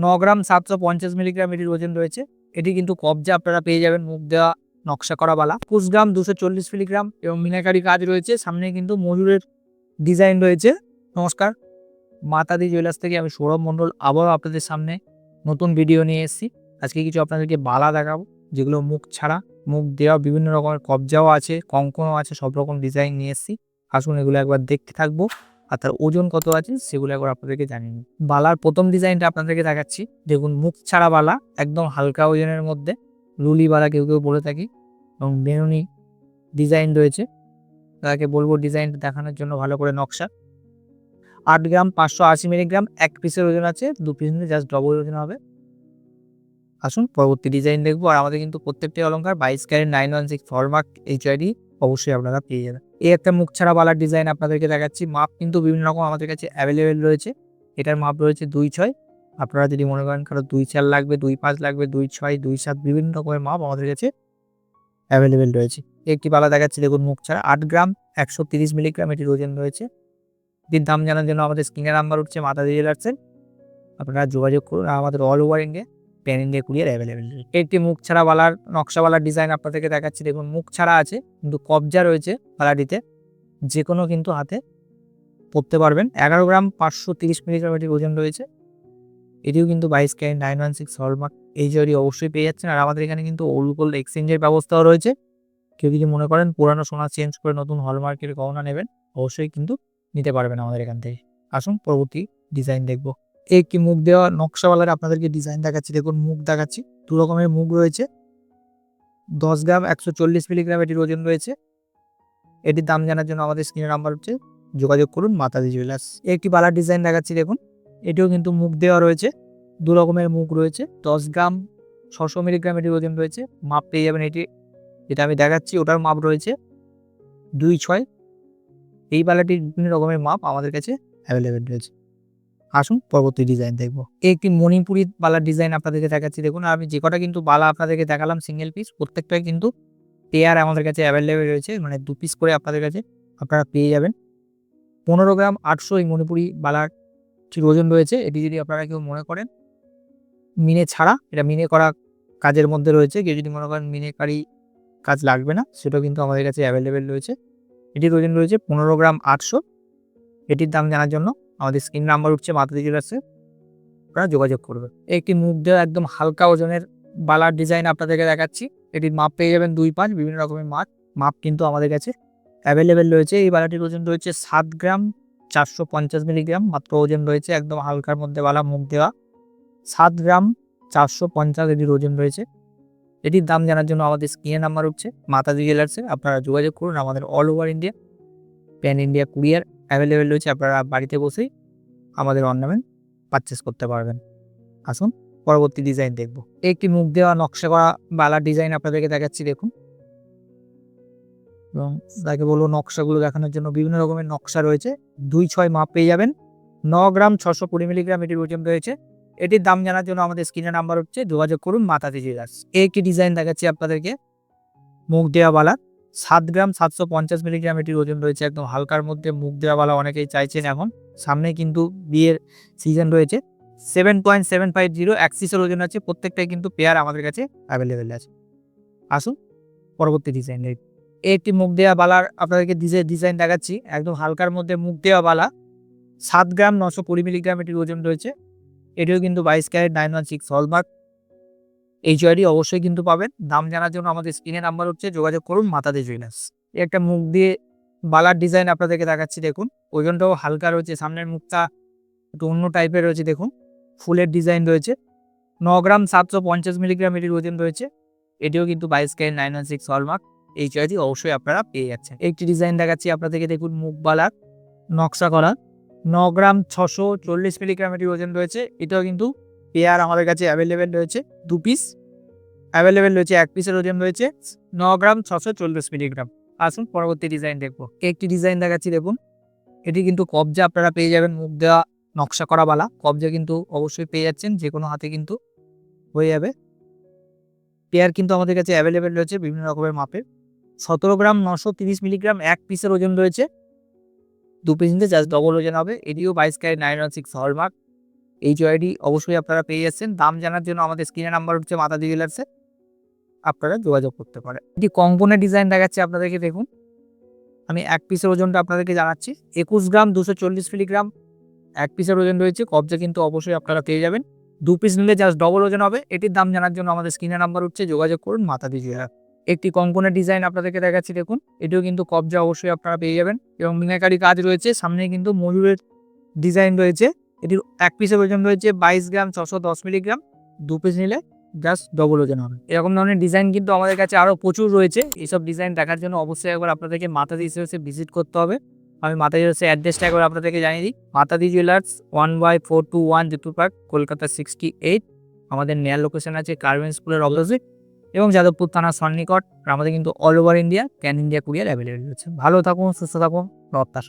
9 গ্রাম 750 milligram এটির ওজন রয়েছে। এটি কিন্তু কবজা আপনারা পেয়ে যাবেন মুখ দেওয়া নকশা করা বালা। 21 গ্রাম 240 মিলিগ্রাম এবং মিনাকারি কাজ রয়েছে। সামনে কিন্তু ময়ূরের ডিজাইন রয়েছে। নমস্কার, মাতাদি জুয়েলার্স থেকে আমি সৌরভ মণ্ডল আবারও আপনাদের সামনে নতুন ভিডিও নিয়ে এসেছি। আজকে কিছু আপনাদেরকে বালা দেখাবো, যেগুলো মুখ ছাড়া, মুখ দেওয়া, বিভিন্ন রকমের কবজাও আছে, কঙ্কনও আছে, সব রকম ডিজাইন নিয়ে এসেছি। আসুন এগুলো একবার দেখতে থাকবো, আর তার ওজন কত আছে সেগুলো একবার আপনাদেরকে জানিয়ে নিই। বালার প্রথম ডিজাইনটা আপনাদেরকে দেখাচ্ছি। দেখুন, মুখ ছাড়া বালা, একদম হালকা ওজনের মধ্যে, লুলি বালা কেউ কেউ বলে থাকি, এবং বেনুনি ডিজাইন রয়েছে। তাকে বলবো ডিজাইনটা দেখানোর জন্য ভালো করে নকশা। 8 গ্রাম 580 মিলিগ্রাম এক পিসের ওজন আছে, 2 পিস নিলে জাস্ট ডবল ওজন হবে। আসুন পরবর্তী ডিজাইন দেখবো। আর আমাদের কিন্তু প্রত্যেকটি অলংকার 22 ক্যারেট 916 হলমার্ক HID অবশ্যই আপনারা পেয়ে যাবেন। এই একটা মুখ ছাড়া বালার ডিজাইন আপনাদেরকে দেখাচ্ছি। মাপ কিন্তু বিভিন্ন রকম আমাদের কাছে অ্যাভেলেবেল রয়েছে। এটার মাপ রয়েছে 2/6। আপনারা যদি মনে করেন কারো 2/4 লাগবে, 2/5 লাগবে, 2/6, 2/7, বিভিন্ন রকমের মাপ আমাদের কাছে অ্যাভেলেবেল রয়েছে। একটি বালা দেখাচ্ছি, দেখুন মুখ ছাড়া 8 গ্রাম 130 মিলিগ্রাম এটির ওজন রয়েছে। এটির দাম জানার জন্য আমাদের স্ক্রিনে নাম্বার উঠছে মাতাদি জুয়েলার্সের, আপনারা যোগাযোগ করুন। আমাদের all over India pan India courier available. একটি মুখ ছাড়া বালার নকশাওয়ালার ডিজাইন আপনাদেরকে দেখাচ্ছি। দেখুন, মুখ ছাড়া আছে কিন্তু কবজা রয়েছে বালাটিতে, যে কোনো কিন্তু হাতে পরতে পারবেন। 11 গ্রাম 530 মিলিগ্রাম এটির ওজন রয়েছে। এটিও কিন্তু 22 ক্যারেট 916 হলমার্ক HID অবশ্যই পেয়ে যাচ্ছেন। আর আমাদের এখানে কিন্তু ওল্ড গোল্ড এক্সচেঞ্জের ব্যবস্থাও রয়েছে। কেউ যদি মনে করেন পুরানো সোনা চেঞ্জ করে নতুন হলমার্কের গহনা নেবেন, অবশ্যই কিন্তু নিতে পারবেন আমাদের এখান থেকে। আসুন পরবর্তী ডিজাইন দেখবো। একটি মুখ দেওয়া নকশাওয়ালার আপনাদেরকে ডিজাইন দেখাচ্ছি। দেখুন, মুখ দেখাচ্ছি, 2 রকমের মুখ রয়েছে। 10 গ্রাম 140 মিলিগ্রাম এটির ওজন রয়েছে। এটির দাম জানার জন্য আমাদের স্ক্রিনে নাম্বার হচ্ছে, যোগাযোগ করুন মাতাদি জুয়েলার্স। একটি বালার ডিজাইন দেখাচ্ছি। দেখুন, এটিও কিন্তু মুখ দেওয়া রয়েছে, 2 রকমের মুখ রয়েছে। 10 গ্রাম 600 মিলিগ্রাম এটির ওজন রয়েছে। মাপ পেয়ে যাবেন এটি, যেটা আমি দেখাচ্ছি ওটার মাপ রয়েছে 2/6। এই বালাটির বিভিন্ন রকমের মাপ আমাদের কাছে অ্যাভেলেবেল রয়েছে। আসুন পরবর্তী ডিজাইন দেখবো। একটি মণিপুরি বালার ডিজাইন আপনাদেরকে দেখাচ্ছি। দেখুন, আমি যে কটা কিন্তু বালা আপনাদেরকে দেখালাম সিঙ্গেল পিস, প্রত্যেকটাই কিন্তু পেয়ার আমাদের কাছে অ্যাভেলেবেল রয়েছে, মানে 2 পিস করে আপনাদের কাছে আপনারা পেয়ে যাবেন। 15 গ্রাম 800 এই মণিপুরি বালার ওজন রয়েছে। এটি যদি আপনারা কেউ মনে করেন মিনে ছাড়া, এটা মিনে করা কাজের মধ্যে রয়েছে, কেউ যদি মনে করেন মিনেকারি কাজ লাগবে না, সেটাও কিন্তু আমাদের কাছে অ্যাভেলেবেল রয়েছে। এটির ওজন রয়েছে 15 গ্রাম 800। এটির দাম জানার জন্য আমাদের স্ক্রিন নাম্বার উঠছে মাতাদি জুয়েলার্সে, আপনারা যোগাযোগ করবেন। একটি মুখ দেওয়া একদম হালকা ওজনের বালার ডিজাইন আপনাদেরকে দেখাচ্ছি। এটির মাপ পেয়ে যাবেন 2/5, বিভিন্ন রকমের মাপ কিন্তু আমাদের কাছে অ্যাভেলেবেল রয়েছে। এই বালাটির ওজন রয়েছে 7 গ্রাম 450 মিলিগ্রাম মাত্র ওজন রয়েছে। একদম হালকার মধ্যে বালা মুখ দেওয়া, 7 গ্রাম 450 এটির ওজন রয়েছে। এটির দাম জানার জন্য আমাদের স্ক্রিনে নাম্বার উঠছে মাতাদি জুয়েলার্সে, আপনারা যোগাযোগ করুন। আমাদের all over India pan India courier available রয়েছে, আপনারা বাড়িতে বসেই আমাদের অর্নামেন্ট পারচেস করতে পারবেন। আসুন পরবর্তী ডিজাইন দেখব। একটি মুখ দেওয়া নকশা করা বালার ডিজাইন আপনাদেরকে দেখাচ্ছি। দেখুন, এবং তাকে বলবো নকশাগুলো দেখানোর জন্য বিভিন্ন রকমের নকশা রয়েছে। 2/6 মাপ পেয়ে যাবেন। 9 গ্রাম 620 মিলিগ্রাম এটির ওজন রয়েছে। এটির দাম জানার জন্য আমাদের স্ক্রিনে নাম্বার হচ্ছে, যোগাযোগ করুন মাতাদি জুয়েলার্স। একটি ডিজাইন দেখাচ্ছি আপনাদেরকে মুখ দেওয়া বালা, 7 গ্রাম 750 মিলিগ্রাম এটির ওজন রয়েছে। একদম হালকার মধ্যে মুখ দেওয়া বালা অনেকেই চাইছেন এখন, সামনে কিন্তু বিয়ের সিজন রয়েছে। 7.750 অ্যাক্সিসের ওজন আছে। প্রত্যেকটাই কিন্তু পেয়ার আমাদের কাছে অ্যাভেলেবেল আছে। আসুন পরবর্তী ডিজাইন। একটি মুখ দেওয়া বালার আপনাদেরকে ডিজাইন দেখাচ্ছি। একদম হালকার মধ্যে মুখ দেওয়া বালা, 7 গ্রাম 920 মিলিগ্রাম এটির ওজন রয়েছে। এটিও কিন্তু 22 ক্যারেট 916 হলমার্ক HID অবশ্যই কিন্তু পাবেন। দাম জানার জন্য আমাদের স্ক্রিনে নাম্বার হচ্ছে, যোগাযোগ করুন মাতাদি জুয়েলার্স। একটা মুখ দিয়ে বালার ডিজাইন আপনাদেরকে দেখাচ্ছি। দেখুন, ওজনটাও হালকা রয়েছে, সামনের মুখটা একটু অন্য টাইপের রয়েছে। দেখুন, ফুলের ডিজাইন রয়েছে। 9 গ্রাম 750 মিলিগ্রাম এটির ওজন রয়েছে। এটিও কিন্তু 22 ক্যারেট 916 হলমার্ক HID অবশ্যই আপনারা পেয়ে যাচ্ছেন। একটি ডিজাইন দেখাচ্ছি আপনাদেরকে। দেখুন, মুখ বালার নকশা করা, 9 গ্রাম 640 মিলিগ্রাম এটির ওজন রয়েছে। এটাও কিন্তু পেয়ার আমাদের কাছে অ্যাভেলেবেল রয়েছে, 2 পিস অ্যাভেলেবেল রয়েছে, 1 পিসের ওজন রয়েছে 9 গ্রাম 640 মিলিগ্রাম। আসুন পরবর্তী ডিজাইন দেখবো। একটি ডিজাইন দেখাচ্ছি। দেখুন, এটি কিন্তু কবজা আপনারা পেয়ে যাবেন, মুখ দেওয়া নকশা করা বালা কবজা কিন্তু অবশ্যই পেয়ে যাচ্ছেন, যে কোনো হাতে কিন্তু হয়ে যাবে। পেয়ার কিন্তু আমাদের কাছে অ্যাভেলেবেল রয়েছে বিভিন্ন রকমের মাপের। 17 গ্রাম 930 মিলিগ্রাম 1 পিসের ওজন রয়েছে। 2 পিস নিতে জাস্ট ডবল ওজন হবে। এটিও 22 ক্যারেট 916 হলমার্ক HYD অবশ্যই আপনারা পেয়ে যাচ্ছেন। দাম জানার জন্য আমাদের স্ক্রিনে নাম্বার হচ্ছে মাতাদি জুয়েলার্সে, আপনারা যোগাযোগ করতে পারেন। এটি কঙ্কনের ডিজাইন দেখাচ্ছি আপনাদেরকে, দেখুন আমি এক পিসের ওজনটা আপনাদেরকে জানাচ্ছি। 21 গ্রাম 240 মিলিগ্রাম এক পিসের ওজন রয়েছে। কবজা কিন্তু অবশ্যই আপনারা পেয়ে যাবেন। 2 পিস নিলে জাস্ট ডবল ওজন হবে। এটির দাম জানার জন্য আমাদের স্ক্রিনে নাম্বার হচ্ছে, যোগাযোগ করুন মাতাদি জুয়েলার্স। একটি কঙ্কনের ডিজাইন আপনাদেরকে দেখাচ্ছি, দেখুন এটিও কিন্তু কবজা অবশ্যই আপনারা পেয়ে যাবেন এবং মিনাকারি কাজ রয়েছে। সামনে কিন্তু ময়ূরের ডিজাইন রয়েছে। এটির এক পিসের ওজন রয়েছে 22 গ্রাম 610 মিলিগ্রাম। 2 পিস নিলে জাস্ট ডবল ওজন হবে। এরকম ধরনের ডিজাইন কিন্তু আমাদের কাছে আরও প্রচুর রয়েছে। এইসব ডিজাইন দেখার জন্য অবশ্যই একবার আপনাদেরকে মাতাদি জুয়েলার্সে ভিজিট করতে হবে। আমি মাতাদি জুয়েলার্সের অ্যাড্রেসটা একবার আপনাদেরকে জানিয়ে দিই। মাতাদি জুয়েলার্স 1/421 জিতুর পার্ক, কলকাতা 68। আমাদের নেয়ার লোকেশন আছে কারভেন স্কুলের অপোজিট এবং যাদবপুর থানার সন্নিকট। আমাদের কিন্তু all over India can India courier available রয়েছে। ভালো থাকুন, সুস্থ থাকুন, নমস্কার।